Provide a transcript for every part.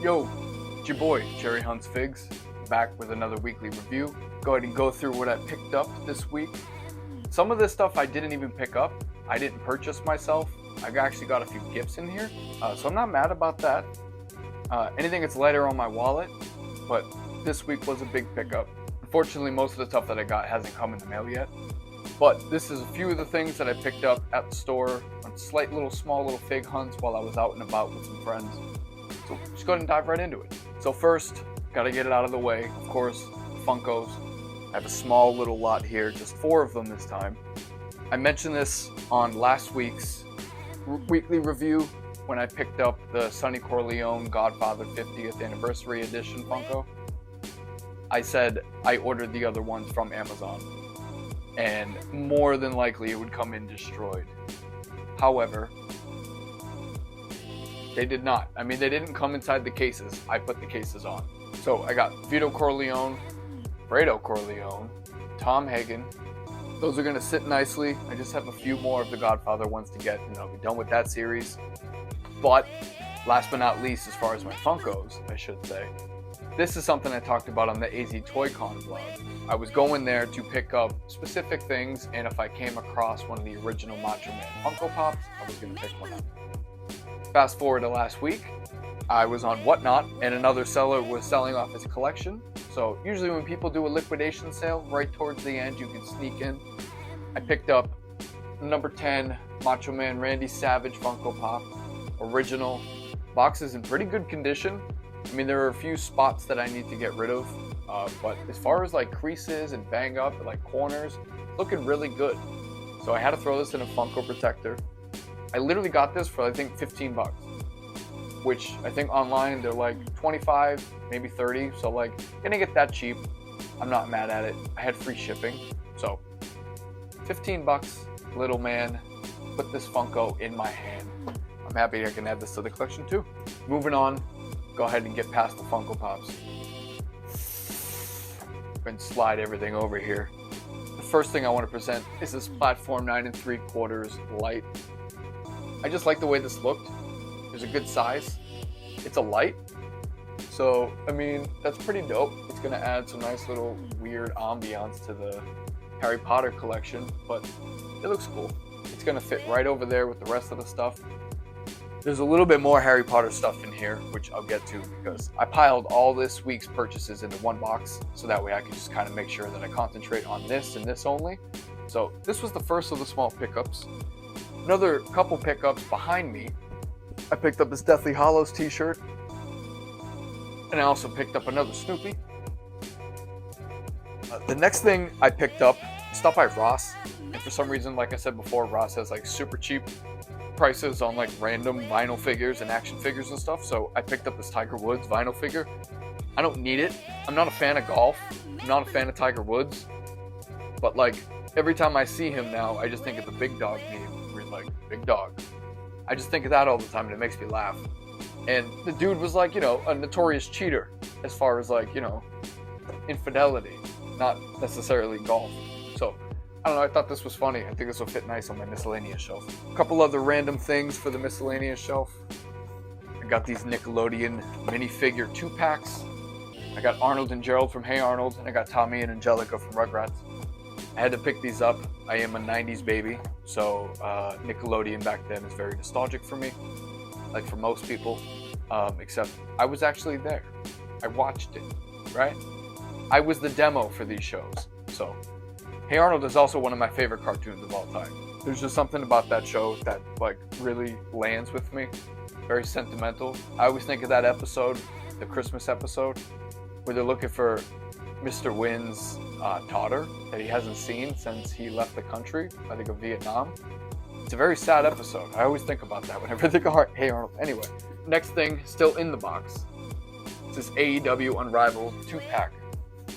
Yo, it's your boy, Jerry Hunts Figs, back with another weekly review. Go ahead and go through what I picked up this week. Some of this stuff I didn't even pick up. I didn't purchase myself. I actually got a few gifts in here, so I'm not mad about that. Anything that's lighter on my wallet, but this week was a big pickup. Unfortunately, most of the stuff that I got hasn't come in the mail yet. But this is a few of the things that I picked up at the store on small little fig hunts while I was out and about with some friends. So just go ahead and dive right into it. So first, gotta get it out of the way. Of course, Funkos. I have a small little lot here, just 4 of them this time. I mentioned this on last week's weekly review when I picked up the Sonny Corleone Godfather 50th Anniversary Edition Funko. I said I ordered the other ones from Amazon, and more than likely it would come in destroyed. However, they did not. I mean, they didn't come inside the cases. I put the cases on. So I got Vito Corleone, Fredo Corleone, Tom Hagen. Those are gonna sit nicely. I just have a few more of the Godfather ones to get, and I'll be done with that series. But last but not least, as far as my Funkos, I should say, this is something I talked about on the AZ Toy Con vlog. I was going there to pick up specific things, and if I came across one of the original Macho Man Funko Pops, I was gonna pick one up. Fast forward to last week, I was on Whatnot, and another seller was selling off his collection. So usually when people do a liquidation sale, right towards the end, you can sneak in. I picked up number 10 Macho Man Randy Savage Funko Pop, original. Box is in pretty good condition. I mean, there are a few spots that I need to get rid of, but as far as like creases and bang up, like corners, looking really good. So I had to throw this in a Funko protector. I literally got this for I think 15 bucks, which I think online they're like 25, maybe 30. So like, gonna get that cheap. I'm not mad at it. I had free shipping. So 15 bucks, little man, put this Funko in my hand. I'm happy I can add this to the collection too. Moving on, go ahead and get past the Funko Pops and slide everything over here. The first thing I want to present is this Platform 9 3/4 light. I just like the way this looked. There's a good size. It's a light. So, I mean, that's pretty dope. It's gonna add some nice little weird ambiance to the Harry Potter collection, but it looks cool. It's gonna fit right over there with the rest of the stuff. There's a little bit more Harry Potter stuff in here, which I'll get to because I piled all this week's purchases into one box, so that way I can just kind of make sure that I concentrate on this and this only. So this was the first of the small pickups. Another couple pickups behind me, I picked up this Deathly Hallows t-shirt, and I also picked up another Snoopy. The next thing I picked up, stuff by Ross, and for some reason, like I said before, Ross has like super cheap prices on like random vinyl figures and action figures and stuff, so I picked up this Tiger Woods vinyl figure. I don't need it. I'm not a fan of golf. I'm not a fan of Tiger Woods, but like every time I see him now, I just think of the Big Dog meme. Like, big dog. I just think of that all the time and it makes me laugh. And the dude was like, you know, a notorious cheater as far as like, you know, infidelity, not necessarily golf. So, I don't know, I thought this was funny. I think this will fit nice on my miscellaneous shelf. A couple other random things for the miscellaneous shelf. I got these Nickelodeon minifigure 2-packs. I got Arnold and Gerald from Hey Arnold, and I got Tommy and Angelica from Rugrats. I had to pick these up. I am a 90s baby, so Nickelodeon back then is very nostalgic for me, like for most people, except I was actually there. I watched it, right? I was the demo for these shows. So, Hey Arnold is also one of my favorite cartoons of all time. There's just something about that show that like really lands with me. Very sentimental. I always think of that episode, the Christmas episode, where they're looking for Mr. Wynn's daughter that he hasn't seen since he left the country, I think of Vietnam. It's a very sad episode. I always think about that whenever I think of Hey Arnold. Anyway, next thing, still in the box. It's this AEW Unrivaled 2-pack.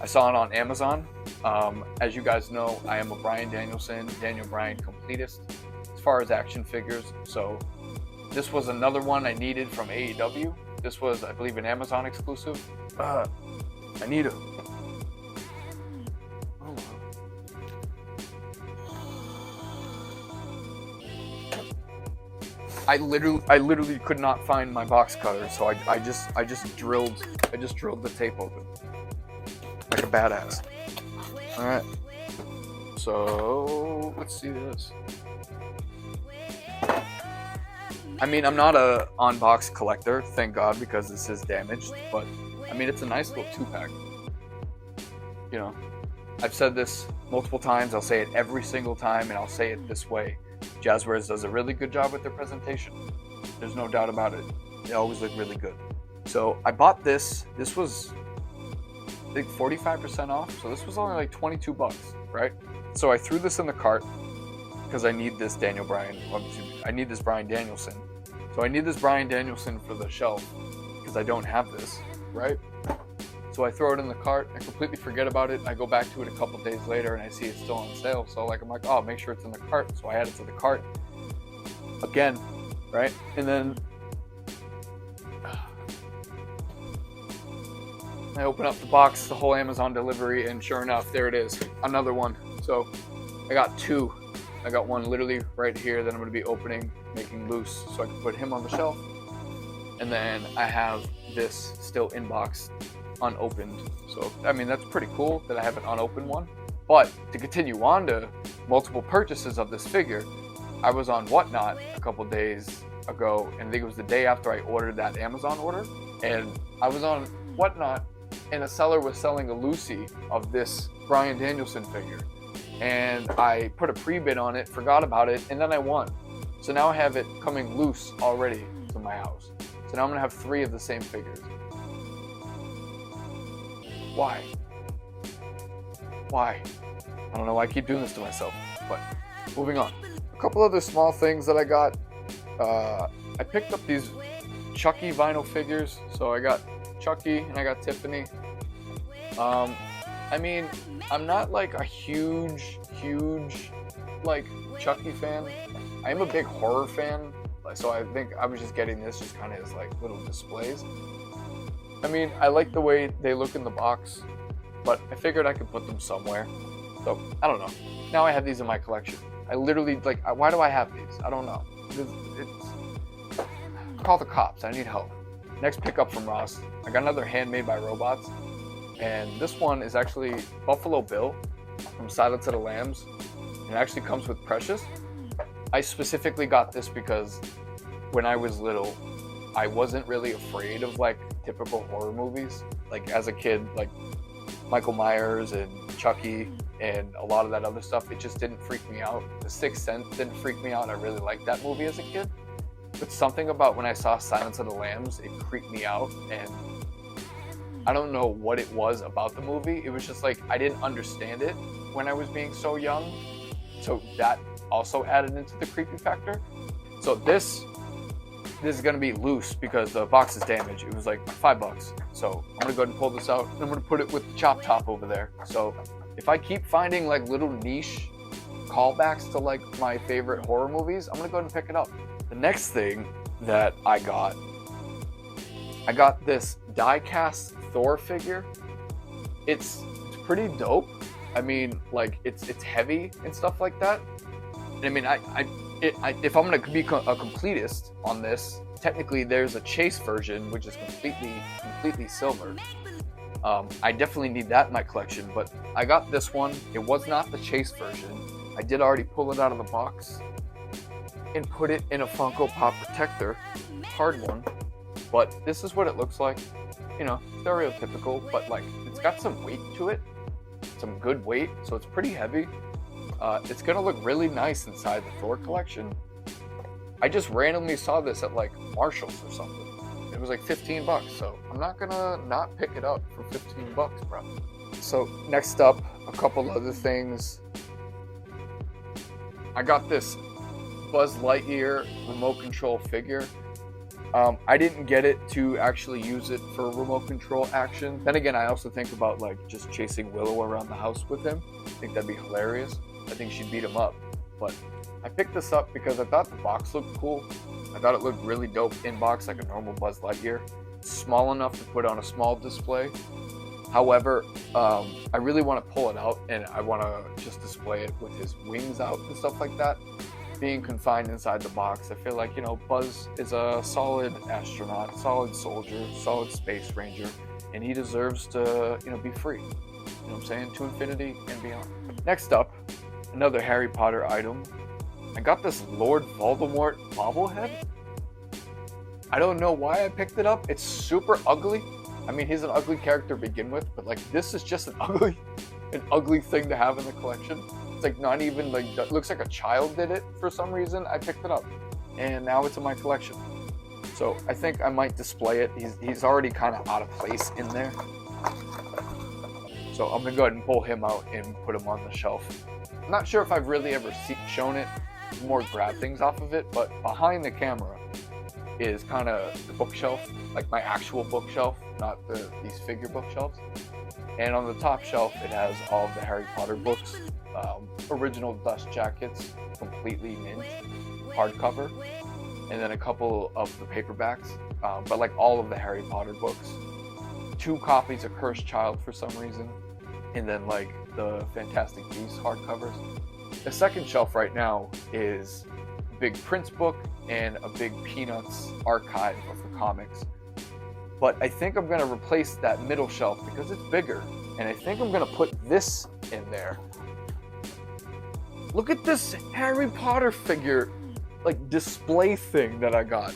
I saw it on Amazon. As you guys know, I am a Daniel Bryan completist as far as action figures. So this was another one I needed from AEW. This was, I believe, an Amazon exclusive. I need a... literally could not find my box cutter, so I just drilled the tape open like a badass. All right, so let's see this. I mean, I'm not a unbox collector, thank God, because this is damaged, but I mean, it's a nice little 2-pack. You know, I've said this multiple times, I'll say it every single time, and I'll say it this way. Jazzwares does a really good job with their presentation. There's no doubt about it. They always look really good. So I bought this. This was, I think, 45% off. So this was only like 22 bucks, right? So I threw this in the cart because I need this I need this Bryan Danielson. So I need this Bryan Danielson for the shelf because I don't have this, right? So I throw it in the cart, I completely forget about it. I go back to it a couple days later and I see it's still on sale. So like, I'm like, oh, make sure it's in the cart. So I add it to the cart again, right? And then I open up the box, the whole Amazon delivery, and sure enough, there it is, another one. So I got two. I got one literally right here that I'm gonna be opening, making loose so I can put him on the shelf. And then I have this still in box, unopened. So I mean, that's pretty cool that I have an unopened one. But to continue on to multiple purchases of this figure, I was on Whatnot a couple days ago, and I think it was the day after I ordered that Amazon order, and I was on Whatnot and a seller was selling a Lucy of this Bryan Danielson figure, and I put a pre-bid on it, forgot about it, and then I won. So now I have it coming loose already to my house. So now I'm gonna have 3 of the same figures. Why? Why? I don't know why I keep doing this to myself, but moving on. A couple other small things that I got. I picked up these Chucky vinyl figures. So I got Chucky and I got Tiffany. I mean, I'm not like a huge like Chucky fan. I am a big horror fan. So I think I was just getting this just kind of as like little displays. I mean, I like the way they look in the box, but I figured I could put them somewhere. So, I don't know. Now I have these in my collection. I literally, like, why do I have these? I don't know. It's call the cops. I need help. Next pickup from Ross. I got another Handmade by Robots. And this one is actually Buffalo Bill from Silence of the Lambs. It actually comes with Precious. I specifically got this because when I was little, I wasn't really afraid of like typical horror movies. Like as a kid, like Michael Myers and Chucky and a lot of that other stuff, it just didn't freak me out. The Sixth Sense didn't freak me out. I really liked that movie as a kid. But something about when I saw Silence of the Lambs, it creeped me out, and I don't know what it was about the movie. It was just like I didn't understand it when I was being so young. So that also added into the creepy factor. So this is gonna be loose because the box is damaged. It was like $5. So I'm gonna go ahead and pull this out, and I'm gonna put it with the chop top over there. So if I keep finding like little niche callbacks to like my favorite horror movies, I'm gonna go ahead and pick it up. The next thing that I got this die-cast Thor figure. It's pretty dope. I mean, like it's heavy and stuff like that. And I mean, if I'm gonna be a completist on this, technically there's a chase version which is completely silver. I definitely need that in my collection, but I got this one. It was not the chase version. I did already pull it out of the box and put it in a Funko Pop protector, hard one. But this is what it looks like. You know, stereotypical, but like it's got some weight to it, some good weight, so it's pretty heavy. It's gonna look really nice inside the Thor collection. I just randomly saw this at like Marshall's or something. It was like $15, so I'm not gonna not pick it up for $15, bro. So next up, a couple other things. I got this Buzz Lightyear remote control figure. I didn't get it to actually use it for remote control action. Then again, I also think about like just chasing Willow around the house with him. I think that'd be hilarious. I think she'd beat him up. But I picked this up because I thought the box looked cool. I thought it looked really dope in box, like a normal Buzz Lightyear. Small enough to put on a small display. However, I really want to pull it out and I want to just display it with his wings out and stuff like that. being confined inside the box. I feel like, you know, Buzz is a solid astronaut, solid soldier, solid space ranger, and he deserves to, you know, be free. You know what I'm saying? To infinity and beyond. Next up, another Harry Potter item. I got this Lord Voldemort bobblehead. I don't know why I picked it up. It's super ugly. I mean, he's an ugly character to begin with, but like this is just an ugly thing to have in the collection. It's like not even like, it looks like a child did it for some reason. I picked it up and now it's in my collection. So I think I might display it. He's already kind of out of place in there. So I'm gonna go ahead and pull him out and put him on the shelf. I'm not sure if I've really ever shown it, more grab things off of it, but behind the camera is kind of the bookshelf, like my actual bookshelf, not these figure bookshelves. And on the top shelf, it has all of the Harry Potter books, original dust jackets, completely mint, hardcover, and then a couple of the paperbacks, but like all of the Harry Potter books. 2 copies of Cursed Child for some reason, and then like the Fantastic Beasts hardcovers. The second shelf right now is a big Prince book and a big Peanuts archive of the comics. But I think I'm going to replace that middle shelf because it's bigger, and I think I'm going to put this in there. Look at this Harry Potter figure, like display thing that I got.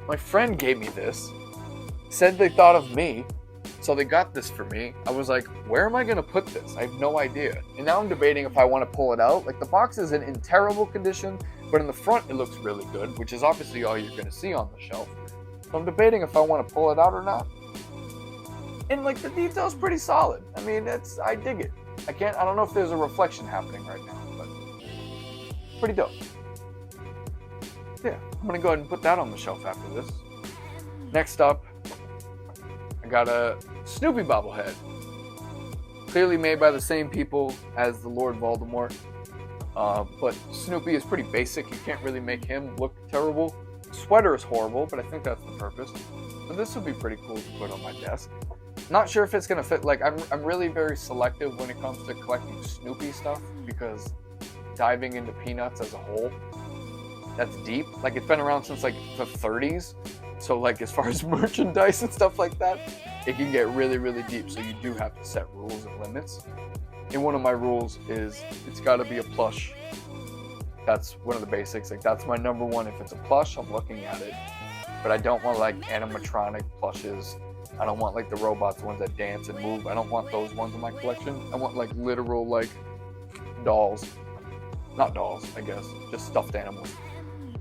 My friend gave me this, said they thought of me, so they got this for me. I was like, where am I going to put this? I have no idea. And now I'm debating if I want to pull it out. Like the box isn't in terrible condition, but in the front it looks really good, which is obviously all you're going to see on the shelf. So I'm debating if I want to pull it out or not. And like the detail's pretty solid. I mean, I dig it. I don't know if there's a reflection happening right now, but pretty dope. Yeah, I'm gonna go ahead and put that on the shelf after this. Next up, I got a Snoopy bobblehead. Clearly made by the same people as the Lord Voldemort. But Snoopy is pretty basic. You can't really make him look terrible. Sweater is horrible, but I think that's the purpose. So this would be pretty cool to put on my desk. Not sure if it's gonna fit. Like I'm really very selective when it comes to collecting Snoopy stuff because diving into Peanuts as a whole, that's deep. Like it's been around since like the 30s. So like as far as merchandise and stuff like that, it can get really, really deep. So you do have to set rules and limits. And one of my rules is it's gotta be a plush. That's one of the basics. Like that's my number one. If it's a plush, I'm looking at it. But I don't want like animatronic plushes. I don't want like the robots, the ones that dance and move. I don't want those ones in my collection. I want like literal like dolls. Not dolls, I guess. Just stuffed animals.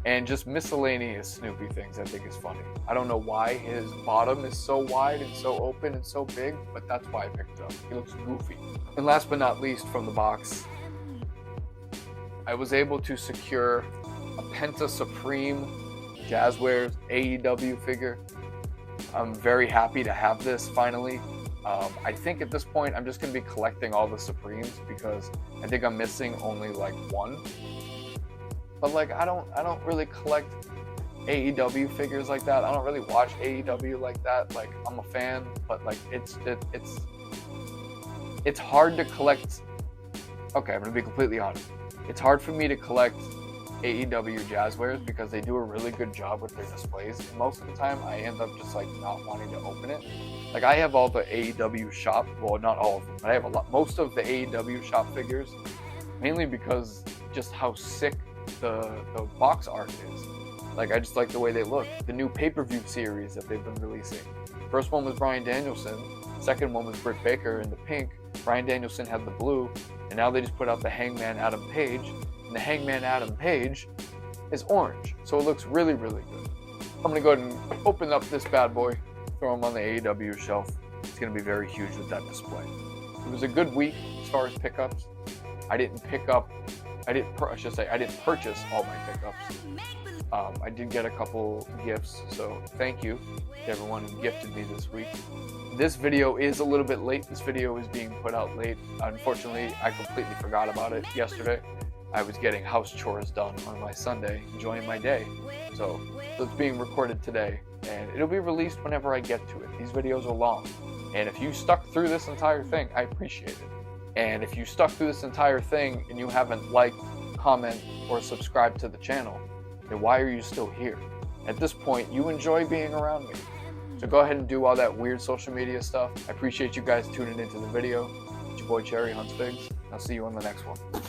And just miscellaneous Snoopy things I think is funny. I don't know why his bottom is so wide and so open and so big, but that's why I picked it up. He looks goofy. And last but not least from the box, I was able to secure a Penta Supreme Jazzwares AEW figure. I'm very happy to have this finally. I think at this point I'm just going to be collecting all the Supremes because I think I'm missing only like one. But like I don't really collect AEW figures like that. I don't really watch AEW like that. Like I'm a fan, but like it's hard to collect. Okay, I'm going to be completely honest. It's hard for me to collect AEW Jazzwares because they do a really good job with their displays. And most of the time I end up just like not wanting to open it. Like I have all the AEW shop, well not all of them, but I have most of the AEW shop figures, mainly because just how sick the box art is. Like I just like the way they look. The new pay-per-view series that they've been releasing. First one was Bryan Danielson, second one was Britt Baker in the pink, Bryan Danielson had the blue, and now they just put out the Hangman Adam Page, and the Hangman Adam Page is orange. So it looks really, really good. I'm gonna go ahead and open up this bad boy, throw him on the AEW shelf. It's gonna be very huge with that display. It was a good week as far as pickups. I didn't purchase all my pickups. I did get a couple gifts, so thank you to everyone who gifted me this week. This video is a little bit late. This video is being put out late. Unfortunately, I completely forgot about it yesterday. I was getting house chores done on my Sunday, enjoying my day. So it's being recorded today, and it'll be released whenever I get to it. These videos are long, and if you stuck through this entire thing, I appreciate it. And if you stuck through this entire thing and you haven't liked, comment, or subscribe to the channel, then why are you still here? At this point, you enjoy being around me. So go ahead and do all that weird social media stuff. I appreciate you guys tuning into the video. It's your boy Cherry Hunts Figs. I'll see you on the next one.